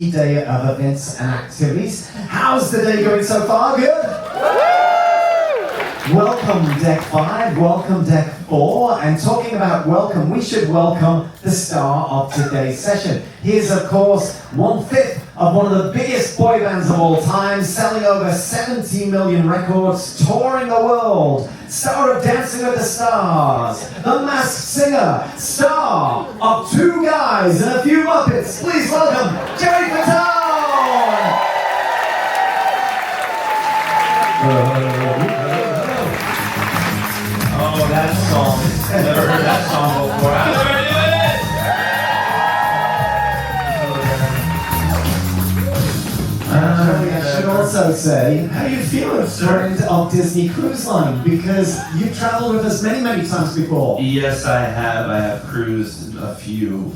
day of events and activities. How's the day going so far? Good? Welcome Deck 5, welcome Deck 4, and talking about welcome, we should welcome the star of today's session. He is, of course, 1/5 of one of the biggest boy bands of all time, selling over 70 million records, touring the world, star of Dancing with the Stars, the Masked Singer, star of Two Guys and a Few Muppets. Please welcome Joey Fatone! Oh, that song. I've never heard that song before. I'll never do I should also say, How you feeling, sir? friend of Disney Cruise Line, because you've traveled with us many, many times before. Yes, I have. I have cruised a few.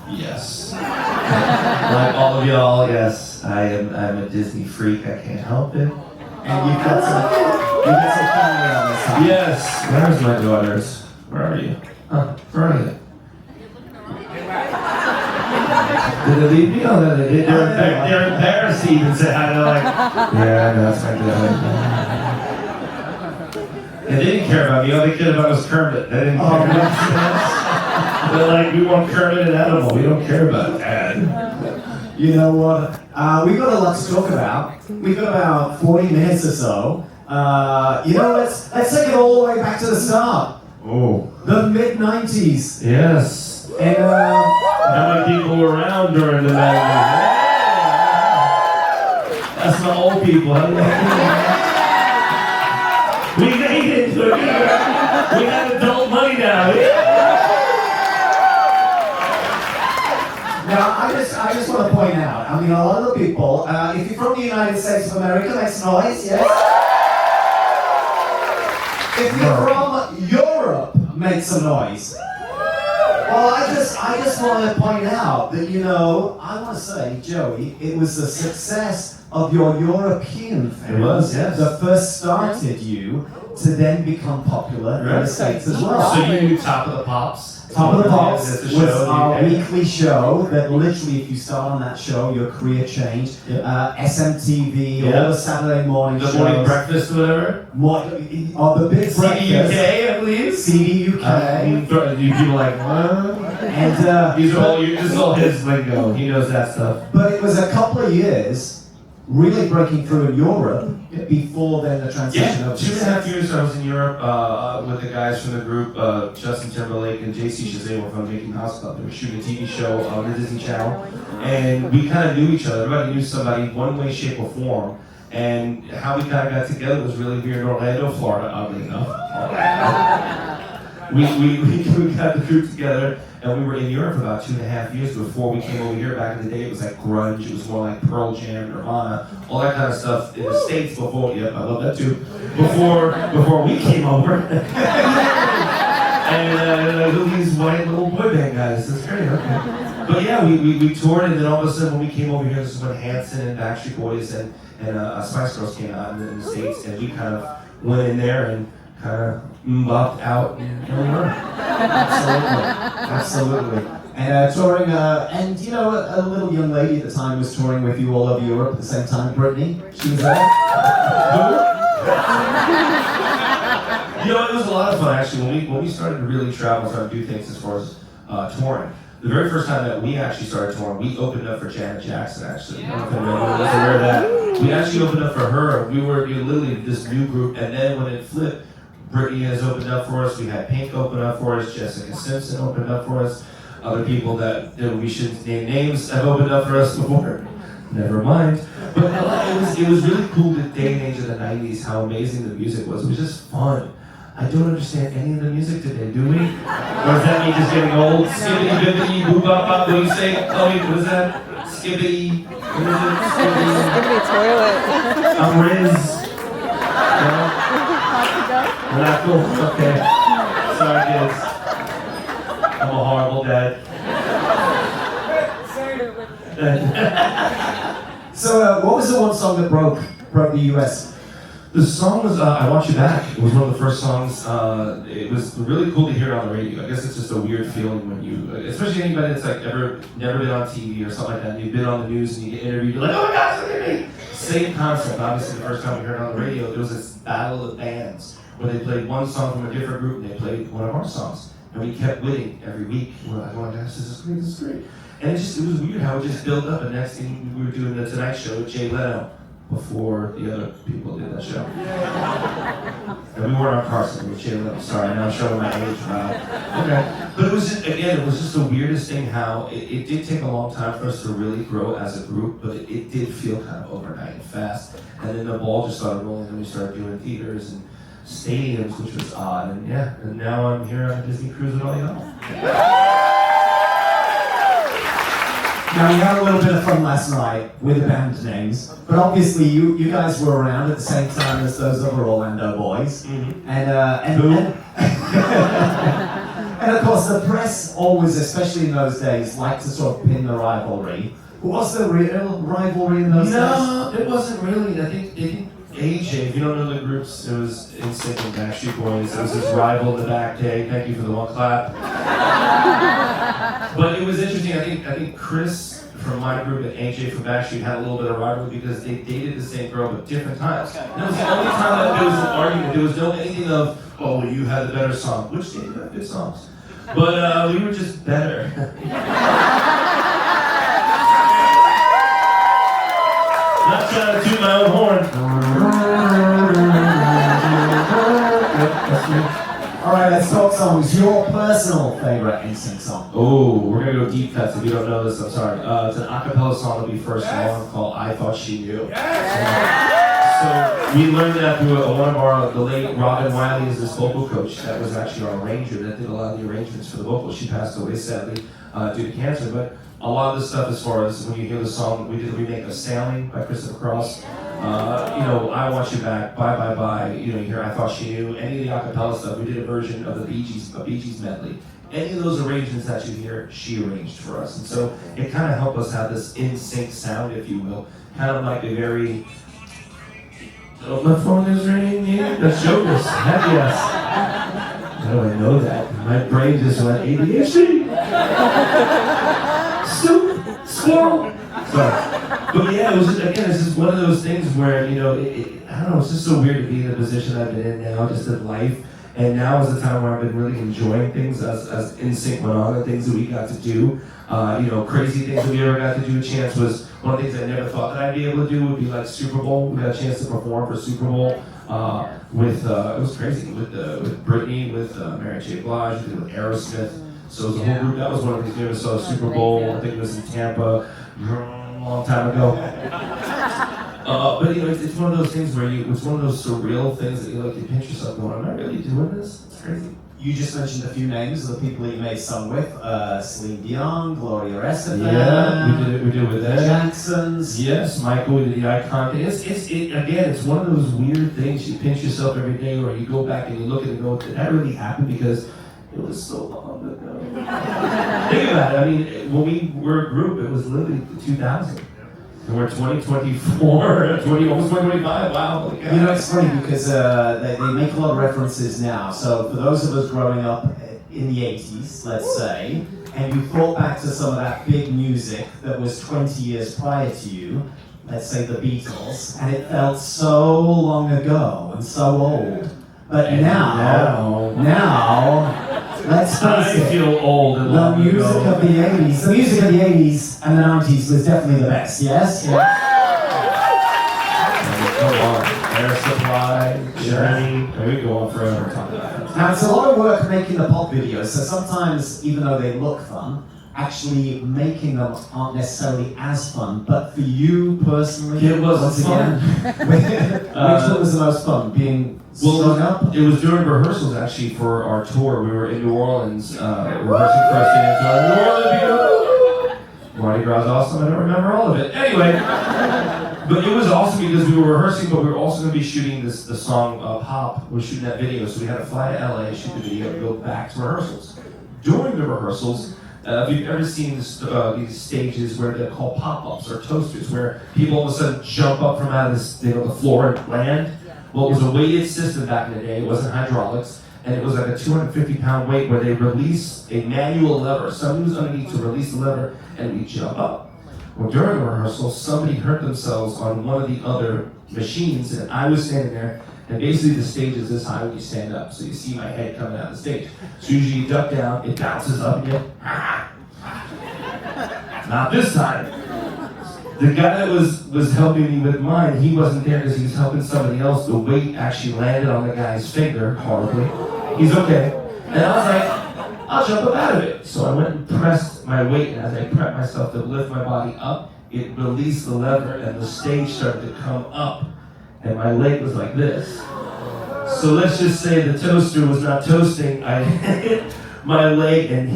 Yes. Like all of y'all, yes. I'm a Disney freak. I can't help it. And you've got some family on this side. Yes. Where's my daughters? Where are you? Where are they? Did they leave me? Oh, no, they did. They're embarrassed to even say hi. They're like, yeah, no, that's my dad. And they didn't care about me. All they cared about was Kermit. They didn't care about us. They're like, we want Kermit and Animal. We don't care about Dad. You know what? We've got a lot to talk about. We've got about 40 minutes or so. Let's take it all the way back to the start. Oh. The mid-90s. Yes. And, How many people were around during the 90s? That's the old people. Huh? We made it. We have adult money now. Now, I just want to point out, I mean, a lot of the people, if you're from the United States of America, makes noise, yes? If you're from Europe, make some noise. Well, I just want to point out that, I want to say, Joey, it was the success of your European fans It was, yes. that first started you to then become popular in the States as well. So you knew Top of the Pops? Top of the Pops That's the was show, our yeah. weekly show that literally, if you start on that show, your career changed. SMTV, Yeah. all the Saturday morning The shows. morning breakfast or whatever? The big breakfast. CDUK, I believe? CDUK. You people like, what? And, This is all his lingo. He knows that stuff. but it was a couple of years really breaking through in Europe before then the transition Yeah, of 2.5 years I was in Europe with the guys from the group, Justin Timberlake and JC Chazelle were from Making House Club. They were shooting a TV show on the Disney Channel, and we kind of knew each other. Everybody knew somebody one way, shape, or form. And how we kind of got together was really weird in Orlando, Florida, oddly enough. We got the group together, and we were in Europe for about 2.5 years before we came over here. Back in the day, it was like grunge, it was more like Pearl Jam, Nirvana, all that kind of stuff in the States before, I love that too, before we came over. And these white little boy band guys, that's great, okay. But yeah, we toured, and then all of a sudden when we came over here, this is when Hanson and Backstreet Boys and Spice Girls came out in the States, and we kind of went in there and kind of bopped out, and here we were. Absolutely. And touring, and a little young lady at the time was touring with you all over Europe at the same time, Brittany. She was there. It was a lot of fun actually. When we started to really travel, started to do things as far as touring. The very first time that we actually started touring, we opened up for Janet Jackson actually. I don't know if anyone was aware of that. We actually opened up for her. We were literally this new group, and then when it flipped, Britney has opened up for us. We had Pink open up for us. Jessica Simpson opened up for us. Other people that we shouldn't name names have opened up for us before. Never mind. But it was really cool the day and age of the 90s, how amazing the music was. It was just fun. I don't understand any of the music today, do we? Or is that me just getting old? Skibbity, bibbity, boo bop bop, what do you say? Tell me, what is that? Skibbity, what is it? Skibbity toilet. I'm Riz. No? We're not cool? Okay. Sorry, kids. I'm a horrible dad. So, what was the one song that broke the US? The song was I Want You Back. It was one of the first songs. It was really cool to hear it on the radio. I guess it's just a weird feeling when you, especially anybody that's like never been on TV or something like that, and you've been on the news and you get interviewed, you're like, oh my gosh, look at me! Same concept. Obviously, the first time we heard it on the radio, there was this battle of bands where they played one song from a different group and they played one of our songs. And we kept winning every week. We're like, oh my gosh, this is great, this is great. And it was weird how it just built up. And next thing we were doing the Tonight Show with Jay Leno before the other people did that show. And we weren't on Carson, we were Jay Leno. Sorry, now I'm showing my age. Wow. Okay. But it was just the weirdest thing how it did take a long time for us to really grow as a group, but it did feel kind of overnight and fast. And then the ball just started rolling and we started doing theaters and stadiums, which was odd. And yeah, and now I'm here on a Disney cruise with all y'all. Now, we had a little bit of fun last night with the band names, but obviously you guys were around at the same time as those other Orlando boys. Mm-hmm. And of course the press always, especially in those days, liked to sort of pin the rivalry. Was there real rivalry in those days? No, it wasn't really. I think AJ, if you don't know the groups, it was NSYNC and Backstreet Boys. It was this rival in the back day. Thank you for the one clap. But it was interesting. I think Chris from my group and AJ from Backstreet had a little bit of rivalry because they dated the same girl but different times. And it was the only time that there was an argument. There was no anything of, oh, well, you had the better song, which they had good songs. But we were just better. Not trying to toot my own horn. Alright, let's talk songs. Your personal favorite NSYNC song? Oh, we're gonna go deep cuts. If you don't know this, I'm sorry. It's an acapella song that'll be first one called I Thought She Knew. So we learned that through one of the late Robin Wiley is this vocal coach that was actually our arranger that did a lot of the arrangements for the vocals. She passed away sadly due to cancer, but a lot of the stuff as far as when you hear the song, we did a remake of Sailing by Christopher Cross. I Want You Back, Bye Bye Bye, you hear I Thought She Knew, any of the acapella stuff, we did a version of the Bee Gees medley. Any of those arrangements that you hear, she arranged for us. And so it kind of helped us have this in-sync sound, if you will, kind of like a very, oh, my phone is ringing, that's Jokers, heck yes. How do I know that? My brain just went ADHD. Soup, squirrel. Sorry. But yeah, it was just, again, it's just one of those things where, I don't know, it's just so weird to be in the position I've been in now, just in life. And now is the time where I've been really enjoying things as NSYNC went on, the things that we got to do. Crazy things that we ever got to do. Chance was one of the things I never thought that I'd be able to do would be like Super Bowl. We got a chance to perform for Super Bowl it was crazy, with Britney, with Mary J. Blige, we did it with Aerosmith. So it was a whole group. That was one of the things we ever saw, Super Bowl. I think it was in Tampa a long time ago. But it's one of those things where it's one of those surreal things that you pinch yourself going, am I really doing this? It's crazy. You just mentioned a few names of the people that you made sung with. Celine Dion, Gloria Estefan. Yeah, we did it with them. Jacksons. Yes, Michael, we did the icon thing. It's one of those weird things you pinch yourself every day, or you go back and you look at it and go, did that really happen? Because it was so long ago. Think about it. I mean, when we were a group, it was literally 2000. And we're 2024, almost 2025, wow. It's funny because they make a lot of references now. So for those of us growing up in the 80s, let's say, and you thought back to some of that big music that was 20 years prior to you, let's say the Beatles, and it felt so long ago and so old. But now, let's face it, I feel old and the music of the 80s and the 90s was definitely the best, yes? Come on, Air Supply, Journey, and we go on forever talking about it. Now, it's a lot of work making the pop videos, so sometimes, even though they look fun, actually making them aren't necessarily as fun. But for you personally, it was once fun. Again, which one was the most fun? Being strung up? It was during rehearsals actually for our tour. We were in New Orleans rehearsing for a New Orleans. Mardi Gras is awesome. I don't remember all of it. Anyway, but it was awesome because we were rehearsing, but we were also going to be shooting the song Pop. We were shooting that video, so we had to fly to LA, shoot the video, and go back to rehearsals. During the rehearsals, if you've ever seen these stages where they're called pop-ups or toasters, where people all of a sudden jump up from out of the floor and land. Well, it was a weighted system back in the day. It wasn't hydraulics. And it was like a 250-pound weight where they release a manual lever. Somebody was underneath to release the lever, and we jump up. Well, during the rehearsal, somebody hurt themselves on one of the other machines, and I was standing there, and basically the stage is this high when you stand up, so you see my head coming out of the stage. So usually you duck down, it bounces up, and you not this time. The guy that was helping me with mine, he wasn't there because he was helping somebody else. The weight actually landed on the guy's finger horribly. He's okay. And I was like, I'll jump up out of it. So I went and pressed my weight, and as I prepped myself to lift my body up, it released the lever, and the stage started to come up, and my leg was like this. So let's just say the toaster was not toasting. I hit my leg and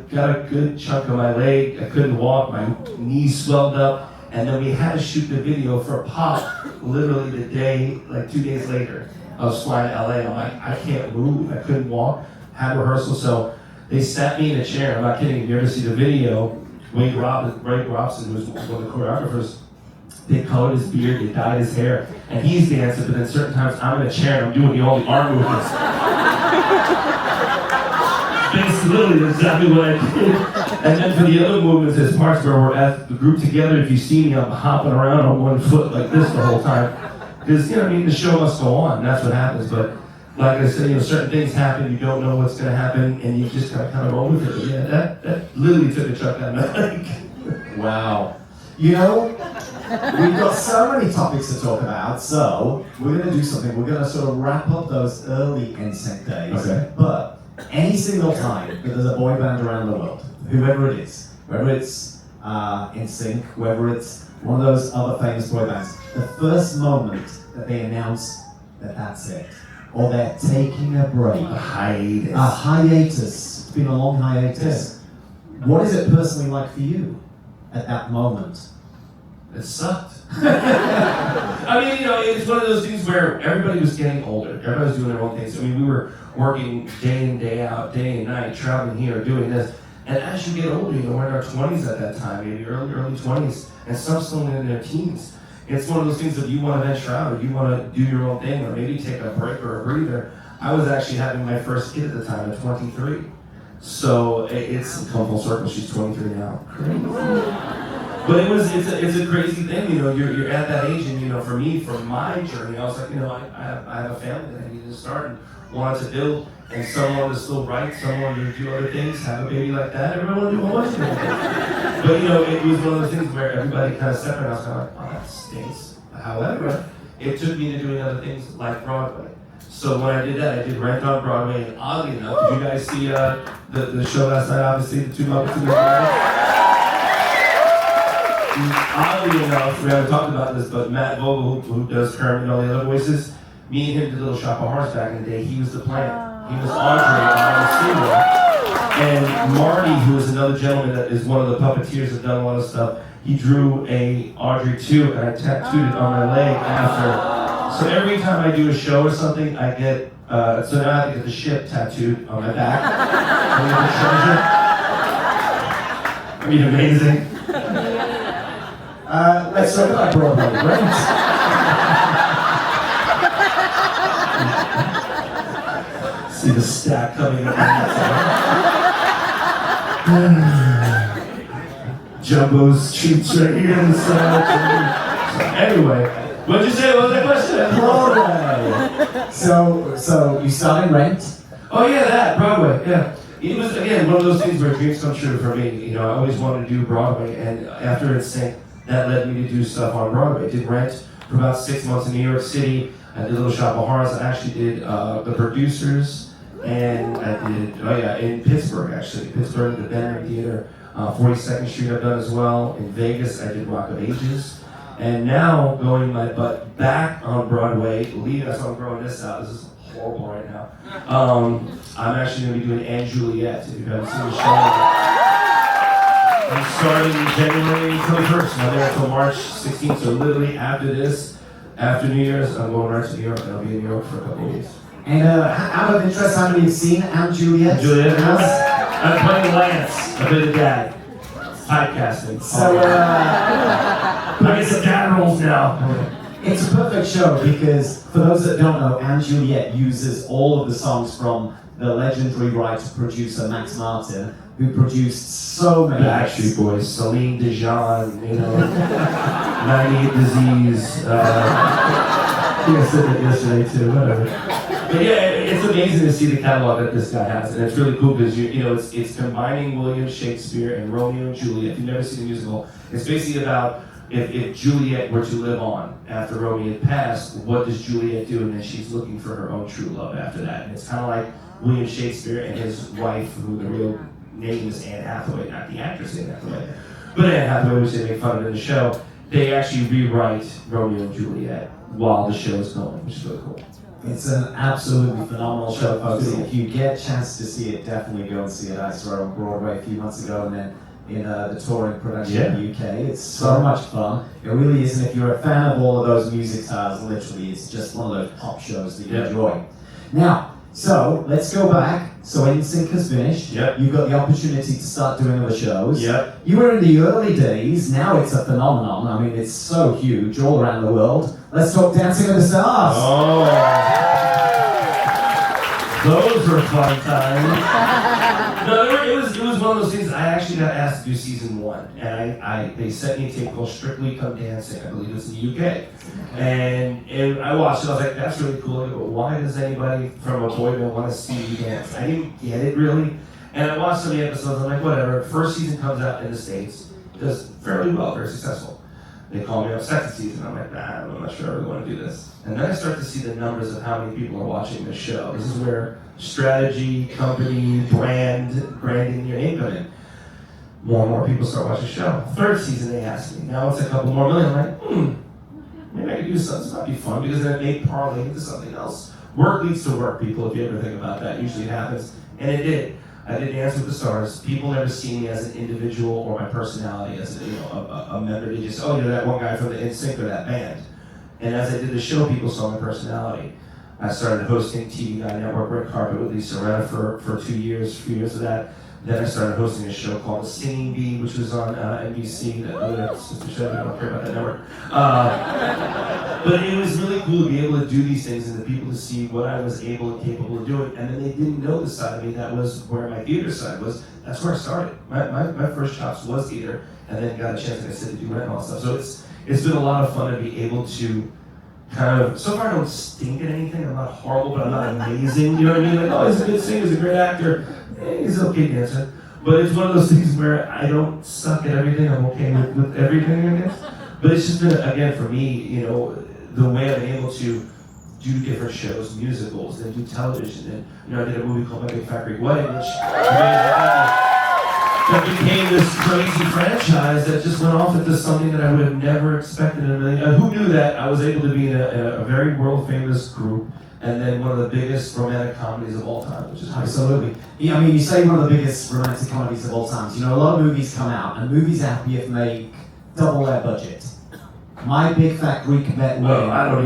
got a good chunk of my leg. I couldn't walk, my knees swelled up, and then we had to shoot the video for Pop literally the day, like 2 days later. I was flying to LA, I'm like, I can't move, I couldn't walk, had rehearsal, so they sat me in a chair. I'm not kidding, if you ever see the video, Ray Robson, who was one of the choreographers, they colored his beard, they dyed his hair, and he's dancing, but then certain times I'm in a chair and I'm doing all the arm movements. Basically, literally exactly what I did. And then for the other movements, there's parts where we're at the group together. If you see me, I'm hopping around on one foot like this the whole time. Because, the show must go on, that's what happens. But like I said, certain things happen, you don't know what's going to happen, and you just kind of roll with it. But yeah, that literally took a chunk out of my leg. Wow. We've got so many topics to talk about, so we're going to do something. We're going to sort of wrap up those early NSYNC days. Okay. But any single time that there's a boy band around the world, whoever it is, whether it's NSYNC, whether it's one of those other famous boy bands, the first moment that they announce that that's it, or they're taking a break. A hiatus. A hiatus. It's been a long hiatus. What is it personally like for you at that moment? It sucked. It's one of those things where everybody was getting older. Everybody was doing their own things. We were working day in, day out, day and night, traveling here, doing this. And as you get older, we're in our 20s at that time, maybe early 20s, and some still in their teens. It's one of those things that you want to venture out, or you want to do your own thing, or maybe take a break or a breather. I was actually having my first kid at the time at 23. So it's come full circle, she's 23 now. Crazy. But it's a crazy thing, you're at that age, and for me, for my journey, I was like, I have a family that I need to start and wanted to build, and someone to still write, someone to do other things, have a baby like that, everyone will do a whole bunch of things. But it was one of those things where everybody kind of separated, I was kind of like, oh, that stinks. However, it took me to doing other things like Broadway. So when I did that, I did Rent on Broadway, and oddly enough, did you guys see the show last night, obviously, the Two Muppets? Oddly enough, we haven't talked about this, but Matt Vogel, who does Kermit and all the other voices, me and him did Little Shop of Horrors back in the day. He was the plant. He was Audrey, and I was Seymour. And Marty, who is another gentleman that is one of the puppeteers that done a lot of stuff, he drew a Audrey too, and I tattooed it on my leg after. So every time I do a show or something, I get, so now I have to get the ship tattooed on my back. Amazing. Let's talk about Broadway. Rent. See the stack coming up. Jumbo's treats right here on the side. So anyway, what'd you say? What was that question? Broadway. So you started Rent? Oh yeah, that Broadway. Yeah, it was again one of those things where dreams come true for me. I always wanted to do Broadway, and after NSYNC, that led me to do stuff on Broadway. I did Rent for about 6 months in New York City. I did Little Shop of Horrors. I actually did The Producers. And I did, in Pittsburgh actually. Pittsburgh, the Benner Theater, 42nd Street I've done as well. In Vegas, I did Rock of Ages. And now, going my butt back on Broadway, that's why I'm growing this out. This is horrible right now. I'm actually going to be doing And Juliet, if you haven't seen the show. I'm starting January 21st, and I'm there until March 16th. So literally after this, after New Year's, I'm going right to New York, and I'll be in New York for a couple of weeks. And out of interest, how many have seen And Juliet? Juliet, I'm playing Lance, a bit of dad. Typecasting. So, I get some dad roles now. It's a perfect show because, for those that don't know, And Juliet uses all of the songs from the legendary writer-producer Max Martin, who produced so many Backstreet Boys, Celine Dion, 98 Disease. I said that yesterday too, whatever. But yeah, it's amazing to see the catalog that this guy has, and it's really cool because it's combining William Shakespeare and Romeo and Juliet. If you've never seen the musical, it's basically about if Juliet were to live on after Romeo had passed, what does Juliet do? And then she's looking for her own true love after that. And it's kind of like William Shakespeare and his wife, who the real name is Anne Hathaway, not the actress Anne Hathaway, but Anne Hathaway, which they make fun of in the show. They actually rewrite Romeo and Juliet while the show is going, which is really cool. It's an absolutely phenomenal show, folks. If you get a chance to see it, definitely go and see it. I saw it on Broadway a few months ago, and then in the touring production in the UK. It's so much fun. It really is, and if you're a fan of all of those music styles, literally, it's just one of those pop shows that you enjoy. Now, so let's go back. So NSYNC has finished. Yep. You got the opportunity to start doing other shows. Yep. You were in the early days. Now it's a phenomenon. I mean, it's so huge all around the world. Let's talk Dancing with the Stars. Oh, those were fun times. No, it was one of those things. I actually got asked to do season 1, and they sent me a tape called Strictly Come Dancing. I believe it's in the UK. And I watched it. I was like, that's really cool. But why does anybody from a boy band want to see you dance? I didn't get it really. And I watched some of the episodes. I'm like, whatever. First season comes out in the States, does fairly well, very successful. They call me up second season. I'm like, nah, I'm not sure I really want to do this. And then I start to see the numbers of how many people are watching this show. This is where strategy, company, branding your name come in. More and more people start watching the show. Third season, they asked me. Now it's a couple more million. I'm like, maybe I could do something. This might be fun because then it may parlay into something else. Work leads to work, people, if you ever think about that. Usually it happens. And it did. I did Dance with the Stars. People never see me as an individual or my personality as a member. They just, oh, you're that one guy from the NSYNC or that band. And as I did the show, people saw my personality. I started hosting TV Guide Network Red Carpet with Lisa Rinna for a few years of that. Then I started hosting a show called The Singing Bee, which was on NBC, the other sister show. I don't care about that network. But it was really cool to be able to do these things and the people to see what I was able and capable of doing. And then they didn't know the side of me. That was where my theater side was. That's where I started. My first chops was theater, and then got a chance, like I said, to do rent and all that stuff. So it's been a lot of fun to be able to kind of, so far I don't stink at anything. I'm not horrible, but I'm not amazing. You know what I mean? Like, oh, he's a good singer, he's a great actor. He's an okay dancer. But it's one of those things where I don't suck at everything. I'm okay with everything, I guess. But it's just been, again, for me, the way I've been able to do different shows, musicals, then do television. And, I did a movie called My Big Fat Greek Wedding, which that became this crazy franchise that just went off into something that I would have never expected in a million. Who knew that I was able to be in a very world-famous group and then one of the biggest romantic comedies of all time, which is absolutely. Yeah, I mean, you say one of the biggest romantic comedies of all time. A lot of movies come out, and movies out here make double their budget. My Big Fat Greek Wedding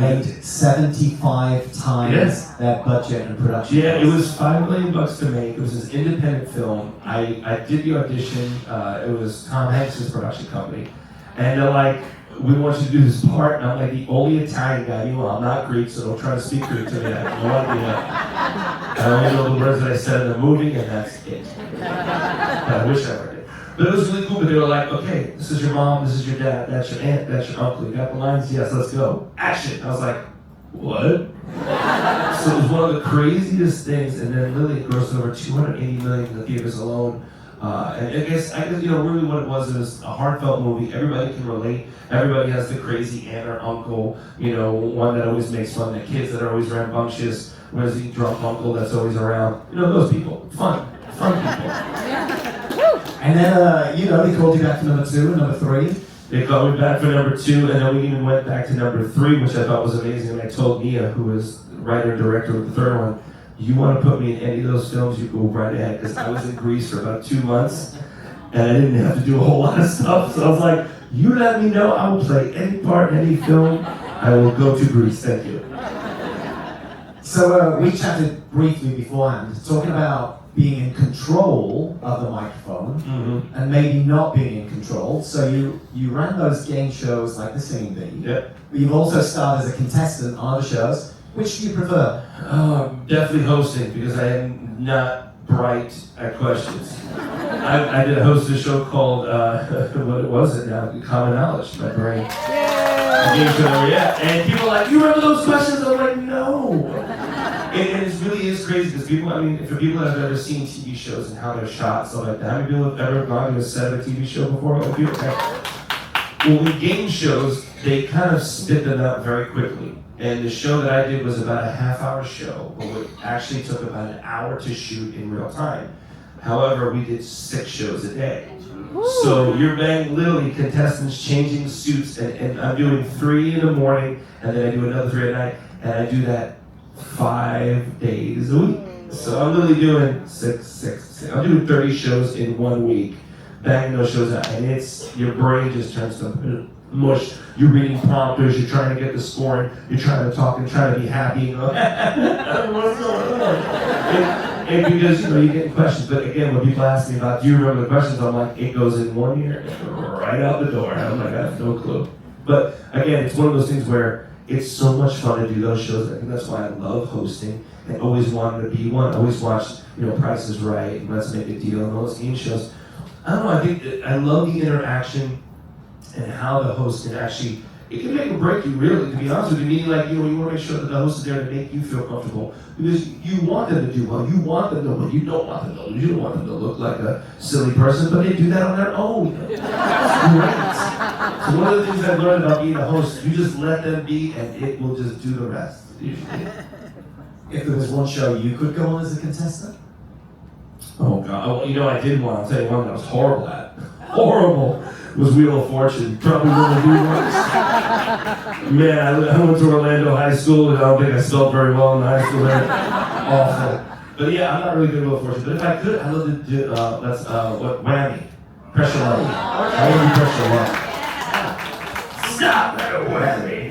made 75 times their budget and production. Yeah, it was $5 million to make. It was this independent film. I did the audition. It was Tom Hanks' production company, and they're like, we want you to do this part, and I'm like the only Italian guy. I'm not Greek, so don't try to speak Greek to me. I have no idea. I only know the words that I said in the movie, and that's it. I wish I were. But it was really cool, but they were like, okay, this is your mom, this is your dad, that's your aunt, that's your uncle. You got the lines? Yes, let's go. Action. I was like, what? So it was one of the craziest things, and then really it grossed over $280 million in the theaters alone. And I guess, really what it was a heartfelt movie. Everybody can relate. Everybody has the crazy aunt or uncle, one that always makes fun of the kids that are always rambunctious. Where's the drunk uncle that's always around? Those people. Fun people. And then, they called you back for number 2 and number 3. They called me back for number 2, and then we even went back to number 3, which I thought was amazing. And I told Nia, who was writer and director of the third one, you want to put me in any of those films, you go right ahead. Because I was in Greece for about 2 months, and I didn't have to do a whole lot of stuff. So I was like, you let me know, I will play any part in any film. I will go to Greece, thank you. So we chatted briefly beforehand, talking about being in control of the microphone and maybe not being in control. So you ran those game shows like the Singing Bee. Yep. But you've also starred as a contestant on other shows. Which do you prefer? Definitely hosting, because I am not bright at questions. I did host a show called, what was it now? Common Knowledge, my brain. Game show, yeah. And people are like, you remember those questions? I'm like, no. And it really is crazy, because people, I mean, for people that have ever seen TV shows and how they're shot and stuff like that, how many people have ever gone to a set of a TV show before? Well, with game shows, they kind of spit them out very quickly. And the show that I did was about a half-hour show, but it actually took about an hour to shoot in real time. However, we did 6 shows a day. So you're banging literally contestants changing suits, and I'm doing 3 in the morning, and then I do another 3 at night, and I do that 5 days a week. So I'm literally doing 6. I'm doing 30 shows in 1 week, banging those shows out, and it's, your brain just turns to mush. You're reading prompters, you're trying to get the scoring, you're trying to talk and trying to be happy, and go, what's going on? And because, you're getting questions, but again, when people ask me about, do you remember the questions, I'm like, it goes in one ear, right out the door. I'm like, I have no clue. But again, it's one of those things where it's so much fun to do those shows. I think that's why I love hosting and always wanted to be one. Always watched, Price is Right, and Let's Make a Deal, and all those game shows. I don't know, I think I love the interaction and how the host can actually, it can make or break you, really, to be honest with you. Meaning, like, you want to make sure that the host is there to make you feel comfortable, because you want them to do well, you want them to win, you don't want them to lose, you don't want them to look like a silly person, but they do that on their own. It's great. So one of the things I've learned about being a host, you just let them be, and it will just do the rest, usually. If there was one show you could go on as a contestant? Oh, God. I did one. I'll tell you one that I was horrible at. Horrible. Was Wheel of Fortune. Probably wouldn't do once. Man, I went to Orlando High School, and I don't think I spelled very well in high school there. Awful. But yeah, I'm not really good at Wheel of Fortune. But if I could, I'd love to do, Whammy. Pressure Luck. I want to be Pressure Luck. Stop that Whammy.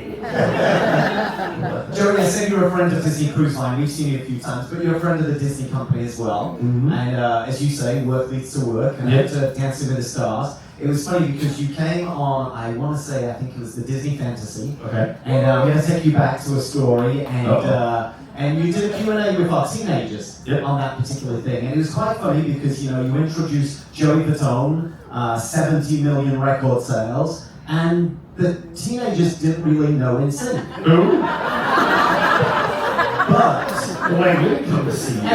Joey, I said you're a friend of Disney Cruise Line. We've seen you a few times, but you're a friend of the Disney company as well. And as you say, work leads to work, and to Dancing with the Stars. It was funny because you came on, I want to say, I think it was the Disney Fantasy. Okay. And I'm going to take you back to a story, and you did a Q&A with our teenagers on that particular thing. And it was quite funny because, you introduced Joey Fatone, 70 million record sales, and the teenagers didn't really know NSYNC. But and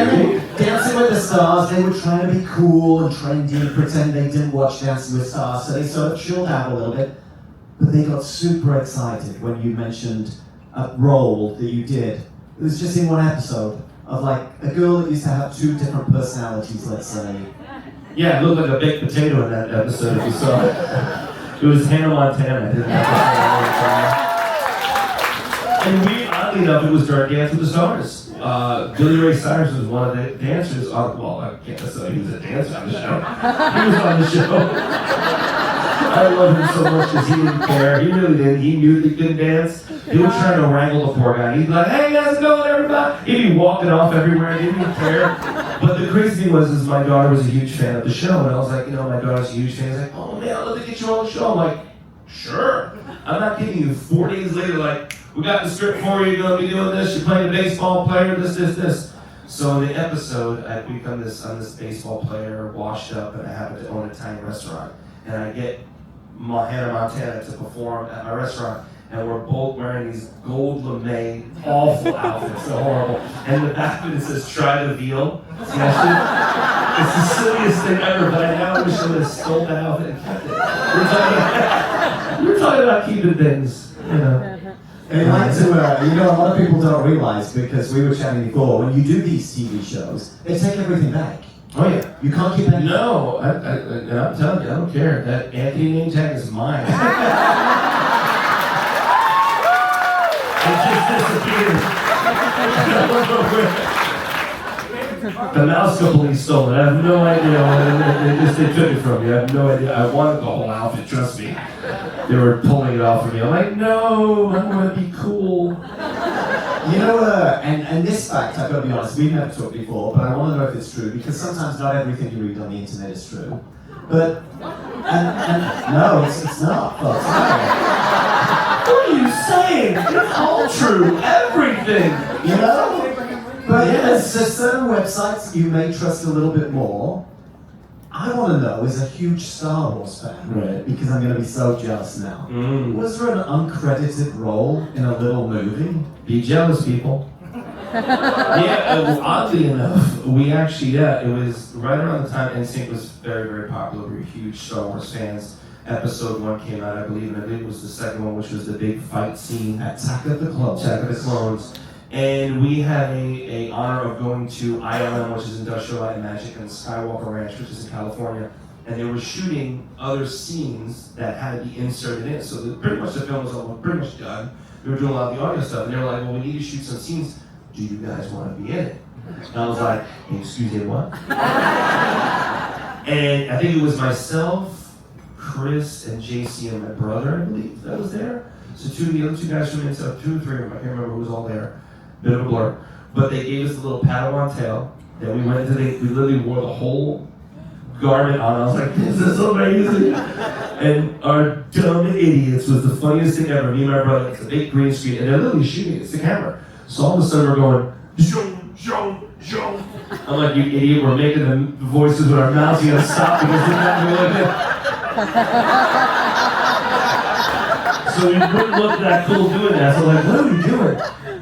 then Dancing with the Stars, they were trying to be cool and trendy and pretend they didn't watch Dancing with Stars, so they sort of chilled out a little bit. But they got super excited when you mentioned a role that you did. It was just in one episode of like a girl that used to have 2 different personalities, let's say. Yeah, it looked like a baked potato in that episode if you saw it. It was Hannah Montana. And we, oddly enough, it was during Dance with the Stars. Billy Ray Cyrus was one of the dancers on, well, I can't say he was a dancer on the show. He was on the show. I love him so much because he didn't care. He really didn't. He knew he couldn't dance. He was trying to wrangle the poor guy. He'd be like, hey, how's it going, everybody? He'd be walking off everywhere. He didn't even care. But the crazy thing was my daughter was a huge fan of the show. And I was like, my daughter's a huge fan. He's like, oh, man, I'd love to get you on the show. I'm like, sure. I'm not kidding you. 4 days later, like, we got the script for you. You're going to be doing this. You're playing a baseball player, this. So in the episode, I become this baseball player, washed up, and I happen to own a tiny restaurant. And I get Hannah Montana to perform at my restaurant, and we're both wearing these gold lame, awful outfits, so horrible. And the back of it says, try the veal. It's the silliest thing ever, but I now wish I would have stole that outfit and kept it. We're talking about keeping things, And I'd like to, a lot of people don't realize, because we were chatting before, when you do these TV shows, they take everything back. Oh yeah. You can't keep anything. No, I'm telling you, I don't care. That Anthony name tag is mine. It just disappeared. The mouse company stole it. I have no idea. They took it from me. I have no idea. I wanted the whole outfit, trust me. They were pulling it off of me. I'm like, no, I want to be cool. You know, and this fact, I've got to be honest, we've never talked before, but I want to know if it's true, because sometimes not everything you read on the internet is true. But, and no, it's not, folks. What are you saying? It's all true. Everything. You know? But there's certain websites you may trust a little bit more. I want to know, as a huge Star Wars fan, Right. because I'm going to be so jealous now. Was there an uncredited role in a little movie? Be jealous, people. Yeah, oddly enough, we actually, it was right around the time NSYNC was very, very popular. We were huge Star Wars fans. Episode 1 came out, I believe, and I believe it was the second one, which was the big fight scene. Attack of the Clones. Attack of the Clones. And we had a honor of going to ILM, which is Industrial Light and Magic, and Skywalker Ranch, which is in California. And they were shooting other scenes that had to be inserted in. So pretty much the film was almost pretty much done. We were doing a lot of the audio stuff, and they were like, well, we need to shoot some scenes. Do you guys want to be in it? And I was like, excuse me, what? And I think it was myself, Chris, and JC, and my brother, I believe, that was there. So the other two guys from Inside, 2 or 3 of them, I can't remember who was all there. Bit of a blur. But they gave us the little Padawan tail. Then we went we literally wore the whole garment on. I was like, this is amazing. And our dumb idiots was the funniest thing ever. Me and my brother, it's a big green screen, and they're literally shooting it. It's the camera. So all of a sudden we're going, zoom, zoom, zoom. I'm like, you idiot, we're making the voices with our mouths. You gotta stop because they're not really good. So we wouldn't look that cool doing that. So like, what are we doing?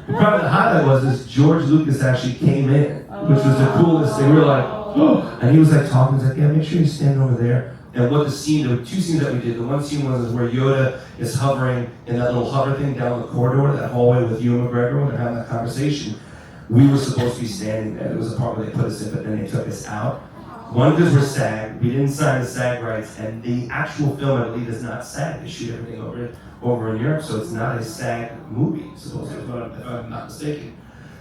Probably the highlight was this, George Lucas actually came in, which was the coolest thing. We were like, oh, and he was like talking, he's like, yeah, make sure you stand over there. And what there were 2 scenes that we did. The one scene was where Yoda is hovering in that little hover thing down the corridor, that hallway with Ewan McGregor when they're having that conversation. We were supposed to be standing there. There was a part where they put us in, but then they took us out. One, because we're SAG, we didn't sign the SAG rights, and the actual film, I believe, is not SAG. They shoot everything over in Europe, so it's not a SAG movie, supposedly, if I'm not mistaken.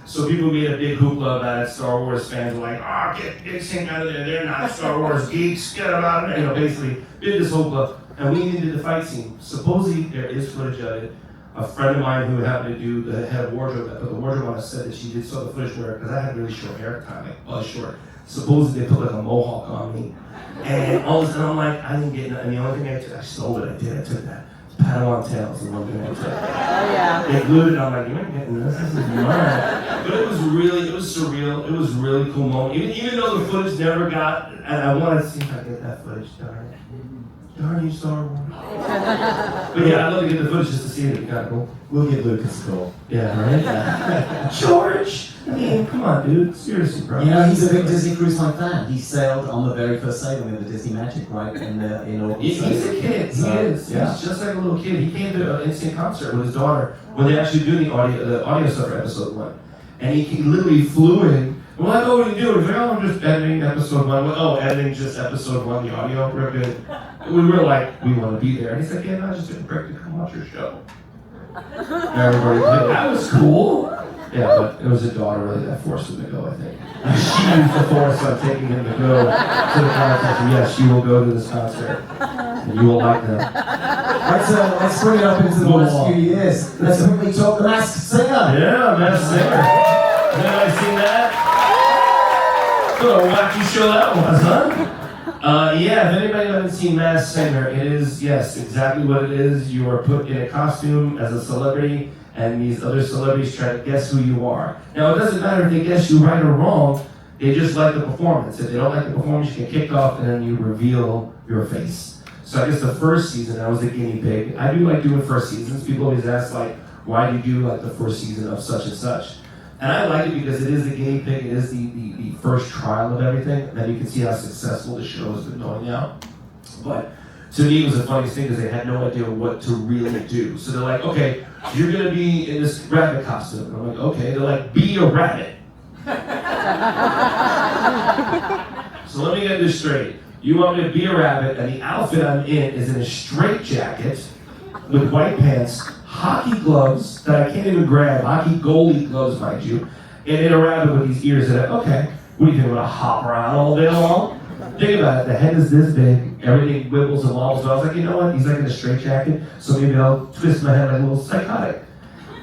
So people made a big hoopla about it. Star Wars fans were like, get Big Sync out of there. They're not Star Wars geeks. Get them out of there. You know, basically, did this hoopla, and we did the fight scene. Supposedly, there is footage of it. A friend of mine who happened to do the head of wardrobe, that put the wardrobe on, said that she saw the footage where, because I had really short hair at the time, like short. Supposedly they put like a mohawk on me. And all of a sudden I'm like, I didn't get nothing. And the only thing I took, I stole it, I took that. Padawan tails, the one thing I took. Oh, yeah. They glued it, I'm like, you ain't getting this is mine. But it was surreal, it was a really cool moment. Even though the footage never got, and I wanted to see if I get that footage, darn it. Darn you, Star Wars. But yeah, I'd love to get the footage just to see it, it'd be kind of cool. We'll get Lucas a call. Yeah, right? George! I mean, come on, dude. Seriously, bro. You know, he's a big Disney Cruise Line fan. He sailed on the very first sailing of the Disney Magic, right, in Auckland. He's a kid. He is. Yeah. He's just like a little kid. He came to an NSYNC concert with his daughter when they actually do the audio stuff for episode 1. And he literally flew in. We're like, oh, what are you doing? He's like, oh, I'm just editing episode 1. Like, oh, editing just episode 1, the audio. We're good. We were like, we want to be there. And he's like, yeah, no, I just took a break to come watch your show. Everybody did. That was cool. Yeah, but it was a daughter really that forced him to go, I think. She used the force of taking him to go to the concert. Yes, you will go to this concert. And you will like them. Let's bring it up into the last few years. Let's quickly talk The Masked Singer. Yeah, Masked Singer. Has anybody seen that? What a wacky show that was, huh? Yeah, if anybody hasn't seen Masked Singer, it is, yes, exactly what it is. You are put in a costume as a celebrity, and these other celebrities try to guess who you are. Now, it doesn't matter if they guess you right or wrong, they just like the performance. If they don't like the performance, you get kicked off, and then you reveal your face. So I guess the first season, I was the guinea pig. I do like doing first seasons. People always ask, like, why do you do, like, the first season of such and such? And I like it because it is the guinea pig, it is the first trial of everything, and then you can see how successful the show has been going now. But to me, it was the funniest thing because they had no idea what to really do. So they're like, okay, you're gonna be in this rabbit costume. And I'm like, okay. They're like, be a rabbit. So let me get this straight. You want me to be a rabbit, and the outfit I'm in is in a straight jacket with white pants, hockey gloves that I can't even grab, hockey goalie gloves, mind you, and in a rabbit with these ears that okay, what do you think, I'm gonna hop around all day long? Think about it, the head is this big, everything wibbles and wobbles, so I was like, you know what, he's like in a straight jacket, so maybe I'll twist my head like a little psychotic.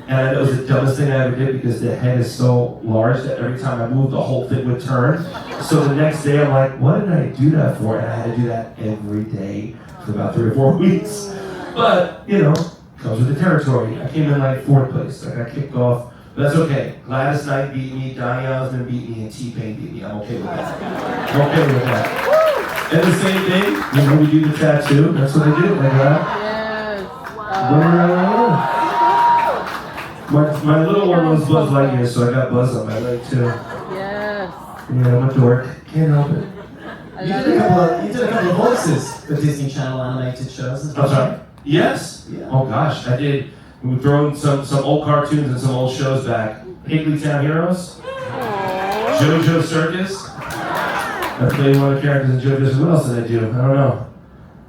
And it was the dumbest thing I ever did because the head is so large that every time I moved, the whole thing would turn. So the next day, I'm like, what did I do that for? And I had to do that every day for about 3 or 4 weeks. But, you know, comes with the territory. I came in like 4th place. I got kicked off. But that's okay. Gladys Knight beat me, Donny Osmond beat me, and T-Pain beat me. I'm okay with that. I'm okay with that. And the same thing, you know, we do the tattoo. That's what I do, like that. Yes. My little one was Buzz Lightyear, so I got Buzz on my leg too. Yes. Yeah, I'm a dork. Can't help it. You did a couple of voices for Disney Channel animated shows. I'm sorry? Yes. Yeah. Oh gosh, I did. We thrown some old cartoons and some old shows back. Higglytown Heroes. JoJo Circus. I played one of the characters in JoJo. What else did I do? I don't know.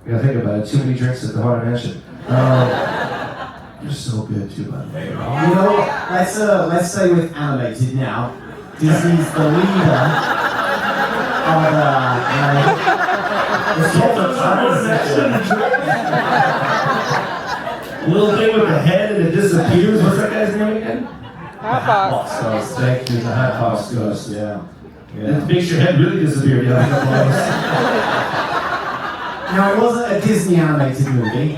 I gotta think about it. Too many drinks at the Haunted Mansion. You're so good too, by the way. You know, let's say with animated now, Disney's the leader of the little thing with the head and it disappears. What's that guy's name again? Hotbox. Ghost. Thank you, the Hotbox Ghost. Yeah. It makes your head really disappear. Yeah, Now, it wasn't a Disney animated movie,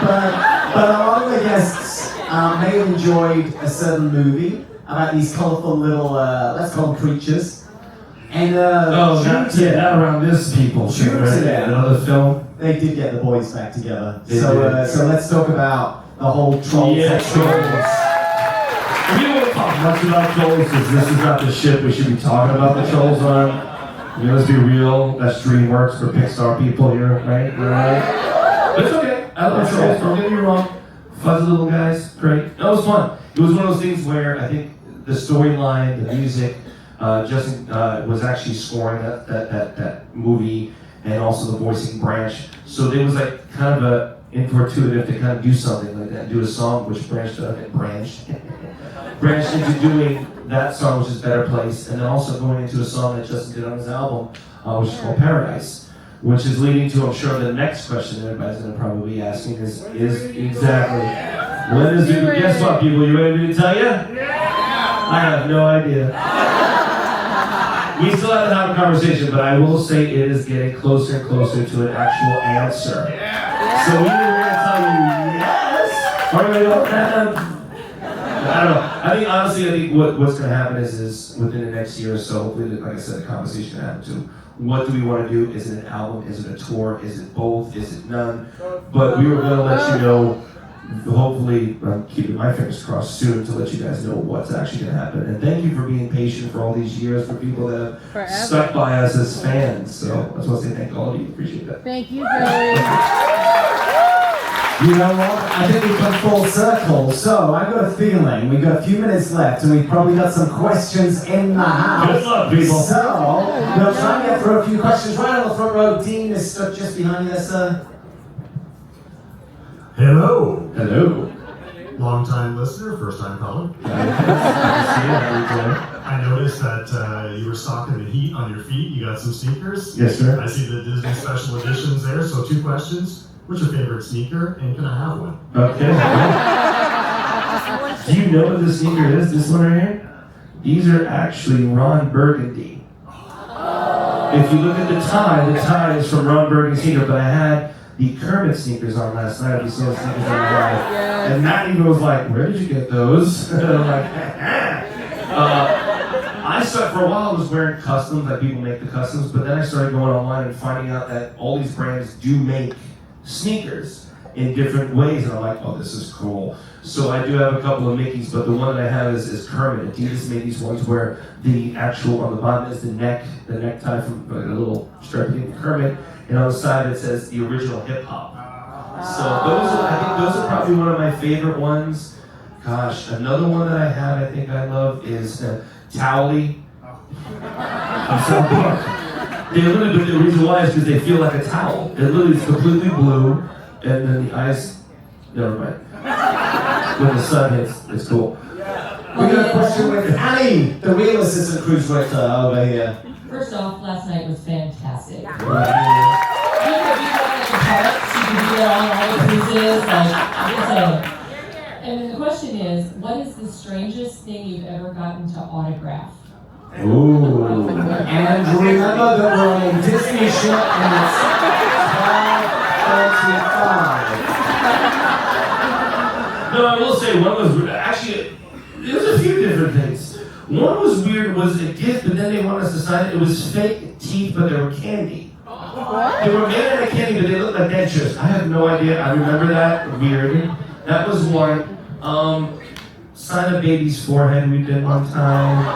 but a lot of the guests may have enjoyed a certain movie about these colourful little, let's call them creatures. And not around this people. True to that. Another film. They did get the boys back together. They So did. let's talk about the whole troll sex trolls. We don't want to talk much about trolls because this is not the ship we should be talking about the trolls on. You know, let's be real. That's DreamWorks for Pixar people here, right? Right? But it's okay. I love trolls. Don't get me wrong. Fuzzy little guys, great. That was fun. It was one of those things where I think the storyline, the music, Justin was actually scoring that movie and also the voicing branch. So there was like kind of a intuitive to kind of do something like that, do a song which branched into doing that song, which is Better Place, and then also going into a song that Justin did on his album, which is called Paradise, which is leading to, I'm sure, the next question that everybody's going to probably be asking is exactly, when is it? Guess what, people? You ready me to tell you? Yeah! I have no idea. We still have to have a conversation, but I will say it is getting closer and closer to an actual answer. Yeah. So we were going to tell you yes, or we're going to go, I don't know. I think honestly, what's going to happen is within the next year or so, hopefully, like I said, the conversation can happen too. What do we want to do? Is it an album? Is it a tour? Is it both? Is it none? But we were going to let you know, hopefully, I'm keeping my fingers crossed soon to let you guys know what's actually going to happen. And thank you for being patient for all these years, for people that have stuck by us as fans. So I just want to say thank all of you. Appreciate that. Thank you, Joey. You know what? I think we've come full circle. So I've got a feeling we've got a few minutes left, and we've probably got some questions in the house. Good luck, people. So we'll try and get through a few questions right on the front row. Dean is stuck just behind you there, sir. Hello. Hello. Long-time listener, first-time caller. I noticed that you were stocking the heat on your feet. You got some sneakers. Yes, sir. I see the Disney special editions there. So 2 questions. What's your favorite sneaker, and can I have one? Okay. Do you know what this sneaker is? This one right here? These are actually Ron Burgundy. If you look at the tie is from Ron Burgundy's sneaker, but I had the Kermit sneakers on last night. If you saw the sneakers on the live. And Matt even was like, where did you get those? And I'm like, I started, for a while I was wearing customs, like people make the customs, but then I started going online and finding out that all these brands do make sneakers in different ways, and I'm like, oh, this is cool. So I do have a couple of Mickeys, but the one that I have is Kermit. Adidas made these ones where the actual, on the bottom is the necktie from a little striped thing from Kermit, and on the side it says the original hip hop. So I think those are probably one of my favorite ones. Gosh, another one that I have, I think I love is Towley. I'm so bored. The reason why is because they feel like a towel. It literally is completely blue, and then the eyes, never mind. When the sun hits, it's cool. We got a question with Annie, the real assistant cruise director over here. First off, last night was fantastic. Yeah. You could be on like the parks, you could be on all the cruises, like, it's a And then the question is, what is the strangest thing you've ever gotten to autograph? Ooh. And remember that we're on a Disney ship and it's 12:35. No, I will say one was actually, there was a few different things. One was weird, was a gift, but then they wanted us to sign it. It was fake teeth, but they were candy. What? They were made out of candy, but they looked like dentures. I have no idea. I remember that. Weird. That was one. Sign a baby's forehead we did one time.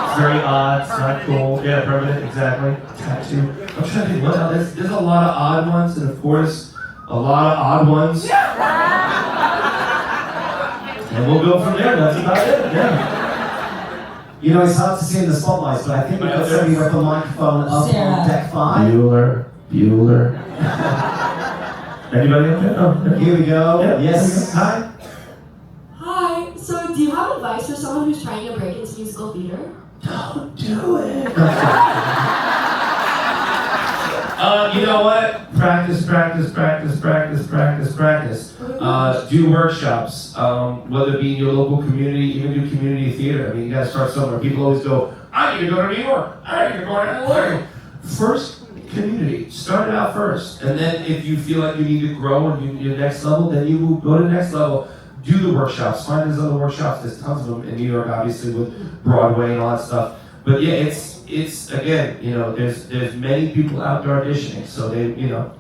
It's very odd. It's not cool. Yeah, permanent, exactly. Tattoo. I'm trying to think what else. There's a lot of odd ones, and of course, a lot of odd ones. And we'll go from there. That's about it. Yeah. You know, it's hard to see in the spotlights, but I think we've got somebody with a microphone up Sarah. on deck 5. Bueller. Anybody up there? Oh, yeah. Here we go. Yeah. Yes. Hi. Hi. So, do you have advice for someone who's trying to break into musical theater? Don't do it. You know what? Practice. Do workshops, whether it be in your local community, even do community theater. I mean, you gotta start somewhere. People always go, I need to go to New York. I need to go to LA. First, community. Start it out first. And then if you feel like you need to grow and you your next level, then you will go to the next level. Do the workshops. Find those other workshops. There's tons of them in New York, obviously, with Broadway and all that stuff. But yeah, it's again, you know, there's many people out there auditioning, so they, you know,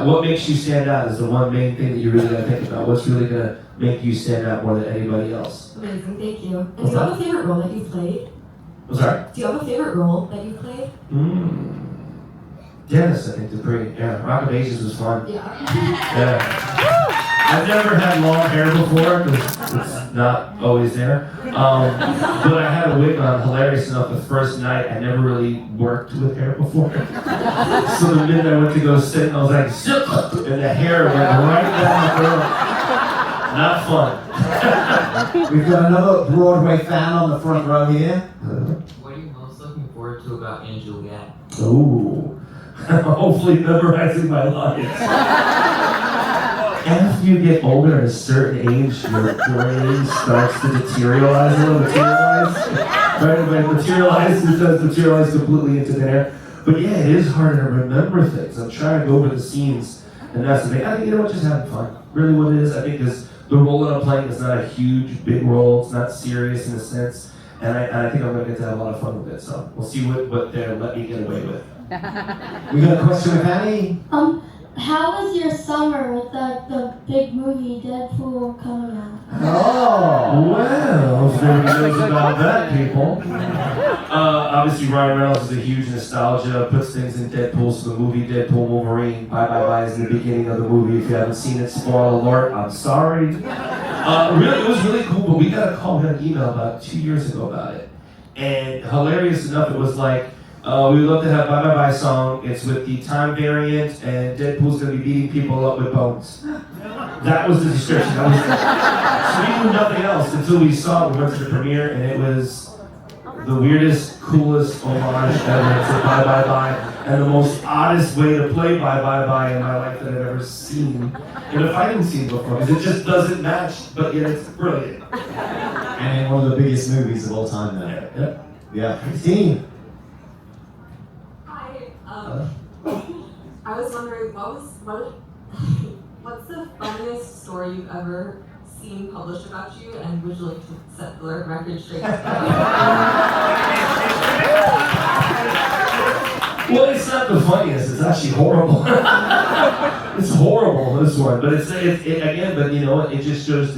what makes you stand out is the one main thing that you really gotta think about. What's really gonna make you stand out more than anybody else? Amazing, thank you. And do you have a favorite role that you've played? I'm sorry? Do you have a favorite role that you've played? Dennis, I think, yeah. Rock of Ages was fun. Yeah. Yeah. I've never had long hair before because it's not always there. But I had a wig on, hilarious enough, the first night. I never really worked with hair before. So the minute I went to go sit, I was like, zip, and the hair went right down the throat. Not fun. We've got another Broadway fan on the front row here. What are you most looking forward to about And Juliet? Ooh. Hopefully memorizing my lines. After you get older at a certain age, your brain starts to materialize a little. Right? When it materializes, it does materialize completely into thin air. But yeah, it is harder to remember things. I'm trying to go over the scenes, and that's the thing. I think, you know what, just having fun. Really what it is. I think is the role that I'm playing is not a huge, big role. It's not serious in a sense. And I think I'm going to get to have a lot of fun with it. So we'll see what they'll let me get away with. We got a question with Annie. How was your summer with the big movie Deadpool coming out? Oh. Well, if nobody knows about that, people. Obviously, Ryan Reynolds is a huge nostalgia, puts things in Deadpool, so the movie Deadpool Wolverine, Bye Bye Bye is in the beginning of the movie. If you haven't seen it, spoiler alert, I'm sorry. Really, it was really cool, but we got a call, we got an email about 2 years ago about it. And hilarious enough, it was like, we would love to have Bye Bye Bye song. It's with the time variant, and Deadpool's gonna be beating people up with bones. That was the description. So we knew nothing else until we saw it. We went to the premiere, and it was the weirdest, coolest homage ever to Bye Bye Bye, and the most oddest way to play Bye Bye Bye in my life that I've ever seen in a fighting scene before, because it just doesn't match, but yet it's brilliant. And in one of the biggest movies of all time now. Yeah. Christine. Hi. I was wondering, what's the funniest story you've ever seen published about you, and would you like to set the record straight? Well, it's not the funniest. It's actually horrible. It's horrible, this one. But it again. But you know what? It just goes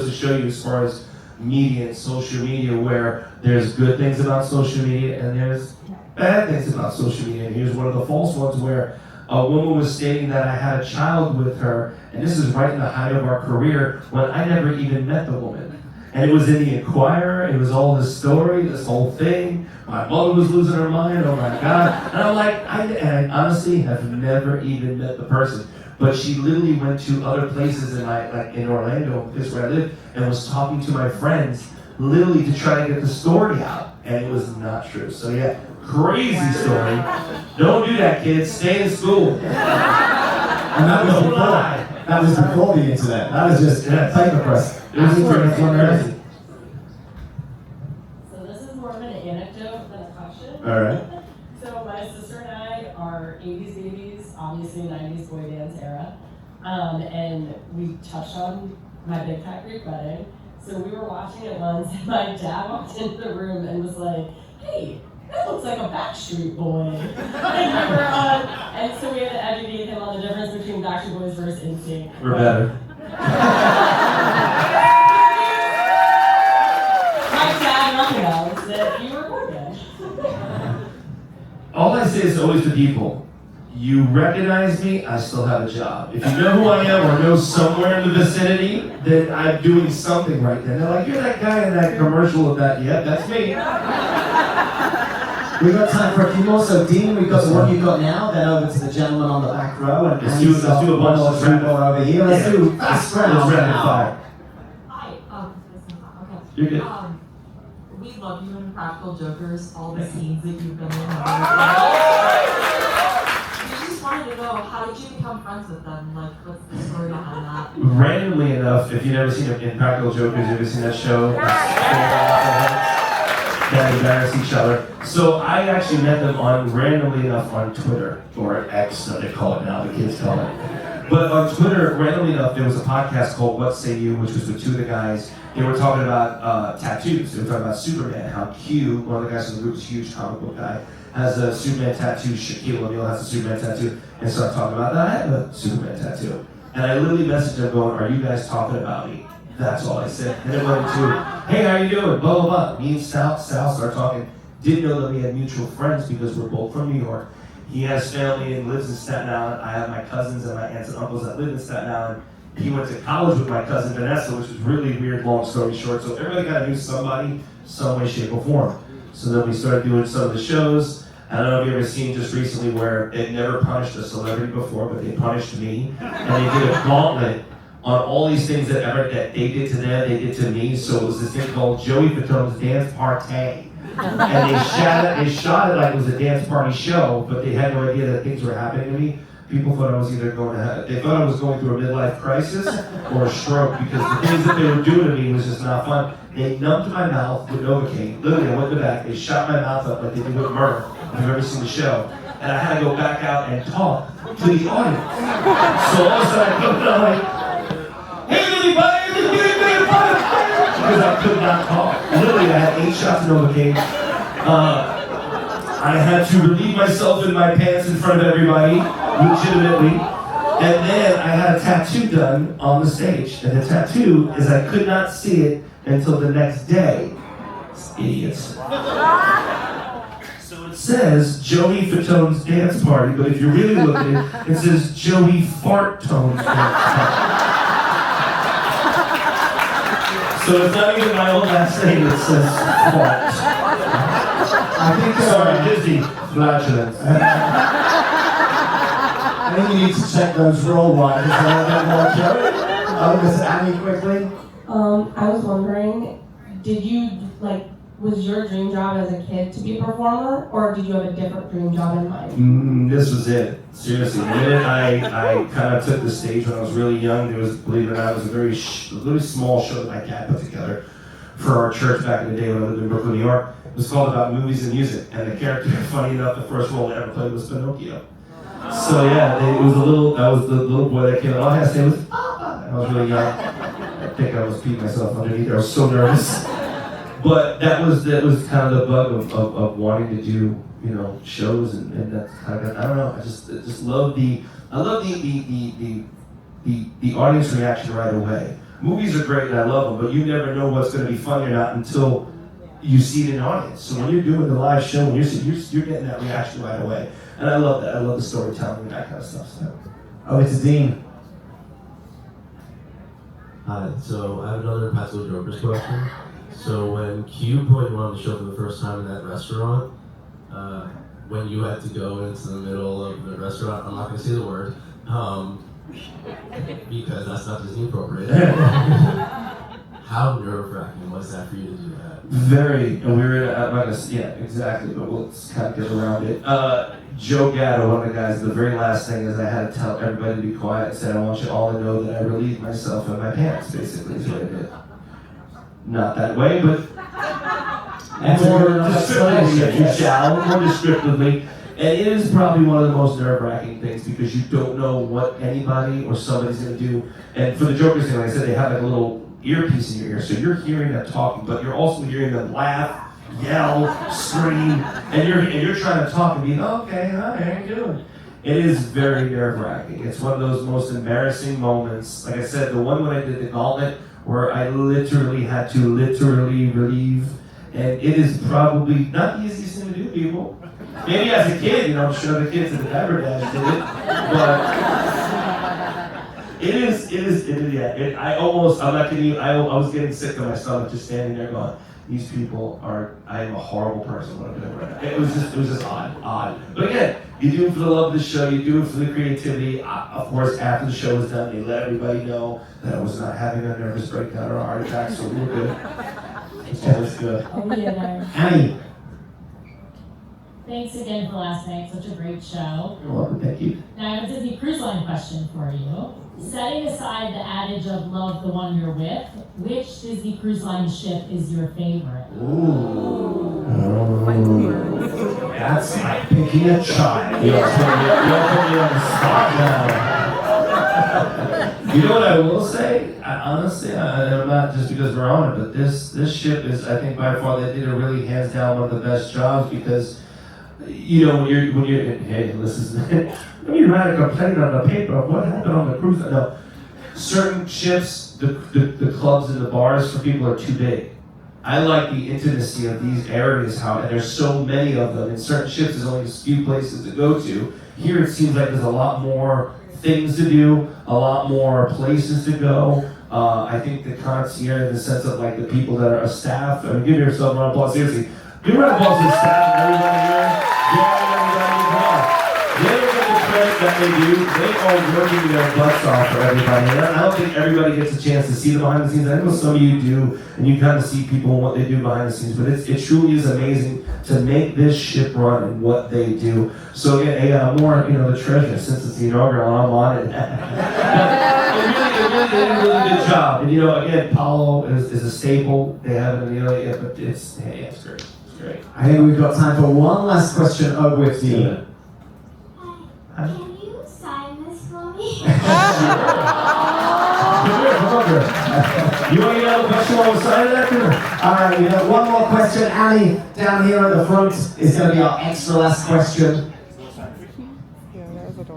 to show you as far as media and social media, where there's good things about social media and there's bad things about social media. And here's one of the false ones where a woman was stating that I had a child with her, and this is right in the height of our career when I never even met the woman. And it was in the Inquirer, it was all this story, this whole thing. My mother was losing her mind, oh my God. And I'm like, I honestly have never even met the person. But she literally went to other places in Orlando, this is where I live, and was talking to my friends, literally to try to get the story out. And it was not true. So yeah, crazy story. Don't do that, kids. Stay in school. And that was before. That was before the internet. That was just paper press. It was crazy. So this is more of an anecdote than a question. All right. So my sister and I are 80s babies, obviously 90s boy dance era. And we touched on my Big Fat Greek wedding. So we were watching it once, and my dad walked into the room and was like, hey, that looks like a Backstreet Boy. And so we had to educate him on the difference between Backstreet Boys versus NSYNC. We're better. My dad knows that you were born then. All I say is always to people, you recognize me, I still have a job. If you know who I am or know somewhere in the vicinity, then I'm doing something right then. They're like, you're that guy in that commercial of that. Yeah, that's me. We've got time for a few more. So, Dean, we've got the one you've got now, then over to the gentleman on the back row. And Let's do a bunch of three more over here. Let's do fast round. Let's rapid fire. Hi, okay. You're good. We love you in Impractical Jokers, all the scenes that you've been in. We just wanted to know, how did you become friends with them? Like, what's the story behind that? Randomly enough, if you've never seen Impractical Jokers, you ever seen that show? That embarrass each other. So I actually met them randomly enough on Twitter, or X, that they call it now, the kids call it. But on Twitter, randomly enough, there was a podcast called What Say You, which was with two of the guys. They were talking about tattoos. They were talking about Superman, how Q, one of the guys in the group, is a huge comic book guy, has a Superman tattoo. Shaquille O'Neal has a Superman tattoo. And started talking about that. I have a Superman tattoo. And I literally messaged them going, are you guys talking about me? That's all I said. And it went to, hey, how you doing? Blah, blah, blah. Me and Sal started talking. Didn't know that we had mutual friends because we're both from New York. He has family and lives in Staten Island. I have my cousins and my aunts and uncles that live in Staten Island. He went to college with my cousin Vanessa, which was really weird, long story short. So everybody kind of knew somebody, some way, shape, or form. So then we started doing some of the shows. I don't know if you've ever seen just recently where it never punished a celebrity before, but they punished me. And they did a gauntlet on all these things that they did to them, they did to me. So it was this thing called Joey Fatone's Dance Party. And they shot it like it was a dance party show, but they had no idea that things were happening to me. People thought I was either they thought I was going through a midlife crisis or a stroke, because the things that they were doing to me was just not fun. They numbed my mouth with Novocaine. Literally, I went in the back, they shot my mouth up like they did with Murph, if you've ever seen the show. And I had to go back out and talk to the audience. So all of a sudden I go down like, hey everybody, because I could not talk. Literally, I had 8 shots of Novocaine. I had to relieve myself in my pants in front of everybody, legitimately. And then I had a tattoo done on the stage. And the tattoo is I could not see it until the next day. Idiots. So it says Joey Fatone's Dance Party, but if you really look at it, it says Joey Fartone's Dance Party. So it's not even my own last name, it says Fart. I think, sorry, Disney, flatulence. I think you need to check those roll riders a little bit more, Joe. Over to Annie quickly. I was wondering, was your dream job as a kid to be a performer, or did you have a different dream job in mind? This was it. Seriously, the minute I kind of took the stage when I was really young, there was, believe it or not, it was a very small show that my dad put together for our church back in the day when I lived in Brooklyn, New York. It was called About Movies and Music, and the character, funny enough, the first role I ever played was Pinocchio. So yeah, that was the little boy that came out. All I had to say was, I was really young. I think I was peeing myself underneath. I was so nervous. But that was kind of the bug of wanting to do, shows, and that's kind of, I don't know. I just love the audience reaction right away. Movies are great and I love them, but you never know what's going to be funny or not until you see it in the audience. So when you're doing the live show, when you're getting that reaction right away. And I love that. I love the storytelling and that kind of stuff. So. Over to Dean. Hi, so I have another Impractical Jokers question. So when Q put you on the show for the first time in that restaurant, when you had to go into the middle of the restaurant, I'm not going to say the word, because that's not Disney appropriate. How nerve-wracking was that for you to do that? Very, and we were, I'm not gonna, yeah, exactly, but we'll kind of get around it. Joe Gatto, one of the guys, the very last thing is I had to tell everybody to be quiet. I said, I want you all to know that I relieved myself in my pants, basically, is what I did. Not that way, but more descriptively, if you shall, more descriptively. And it is probably one of the most nerve-wracking things because you don't know what anybody or somebody's going to do. And for the Jokers thing, like I said, they have like a little earpiece in your ear, so you're hearing them talking, but you're also hearing them laugh, yell, scream, and you're trying to talk and be, okay, hi, how you doing? It is very nerve-wracking. It's one of those most embarrassing moments. Like I said, the one when I did the gauntlet, where I literally had to relieve, and it is probably not the easiest thing to do, people. Maybe as a kid, I'm sure the kids at the Diaper Dash did it, but I'm not kidding you, I was getting sick to my stomach just standing there going, these people I am a horrible person when I'm doing it right now. It was just odd. But again, you do it for the love of the show, you do it for the creativity. Of course, after the show was done, they let everybody know that I was not having a nervous breakdown or a heart attack, so we were good. It was good. Oh, yeah. Annie. Thanks again for last night. Such a great show. You're welcome. Thank you. Now I have a Disney Cruise Line question for you. Setting aside the adage of love the one you're with, which Disney Cruise Line ship is your favorite? Ooh. That's like picking a child. You're putting me on the spot now. You know what I will say? Honestly, I'm not just because we're on it, but this ship is, I think, by far, they did a really hands down one of the best jobs because, when you're, hey, listen, when you write a complaint on the paper of what happened on the cruise, no, certain ships, the clubs and the bars for people are too big. I like the intimacy of these areas, and there's so many of them. In certain ships, there's only a few places to go to. Here, it seems like there's a lot more things to do, a lot more places to go. I think the concierge, in the sense of like the people that are staff, give yourself a round of applause, seriously. Give a round of applause to the staff and everybody here. They don't get the credit that they do. They are working their butts off for everybody. And I don't think everybody gets a chance to see the behind the scenes. I know some of you do, and you kind of see people and what they do behind the scenes, but it truly is amazing to make this ship run and what they do. So again, more, the treasure, since it's the inaugural, I'm on it. They really did a really good job. And again, Paulo is a staple. They have it in the but it's great. It's great. I think we've got time for one last question over with you. Can you sign this for me? You want to get a question while we're signing that? All right, we have one more question. Annie, down here at the front, is going to be our extra last question.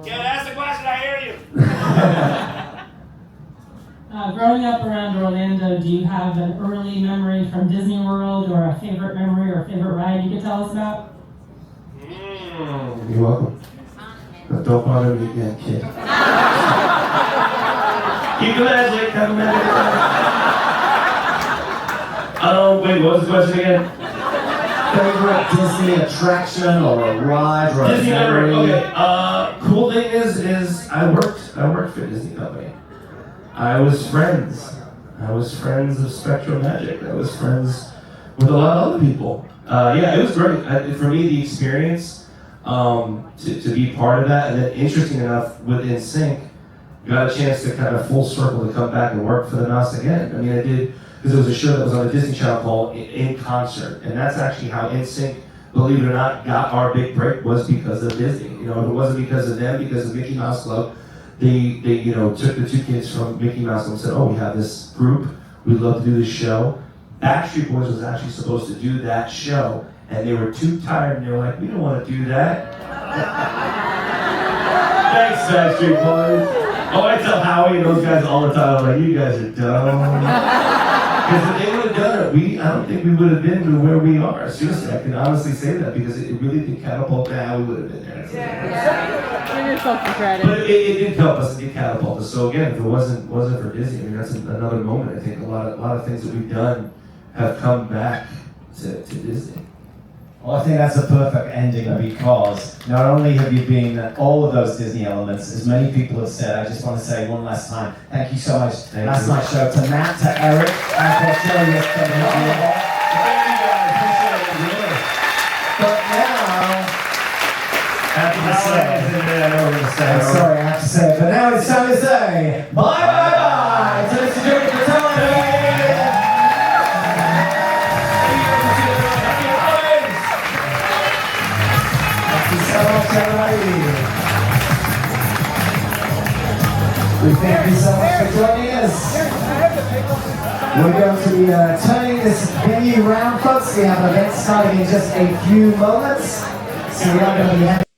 Yeah, ask the question, I hear you. Growing up around Orlando, do you have an early memory from Disney World or a favorite memory or a favorite ride you could tell us about? You're welcome. But don't bother me again, kid. Keep the magic, have the magic. Wait, what was the question again? Favorite Disney attraction or a ride or a Disney memory? Okay. Cool thing is I worked for a Disney company. I was friends of Spectrum Magic. I was friends with a lot of other people. It was great. For me, the experience to be part of that, and then interesting enough, with NSYNC, got a chance to kind of full circle to come back and work for the NOS again. I mean, I did, because it was a show that was on the Disney Channel called In Concert, and that's actually how NSYNC, believe it or not, got our big break, was because of Disney. If it wasn't because of them, because of Mickey Mouse Club, they took the two kids from Mickey Mouse Club and said, we have this group, we'd love to do this show. Backstreet Boys was actually supposed to do that show, and they were too tired, and they were like, we don't want to do that. Thanks, Backstreet Boys. I tell Howie and those guys all the time, I'm like, you guys are dumb. Because if they would have done it, I don't think we would have been to where we are. Seriously, I can honestly say that because it really did catapult to how we would have been there. Give yourself the credit. But it did help us, it did catapult us. So again, if it wasn't for Disney, that's another moment. I think a lot of things that we've done have come back to Disney. Well, I think that's a perfect ending because not only have you been all of those Disney elements, as many people have said, I just want to say one last time, thank you so much. Last night's show to Matt, to Eric, and for Joey Fatone. But now, after I'm sorry, I have to say it, but now it's time to say bye to Mr. Joey Fatone. Thank you so much, everybody. We thank you so much for joining us. We're going to be turning this venue round, folks. We have an event starting in just a few moments, so we are going to be having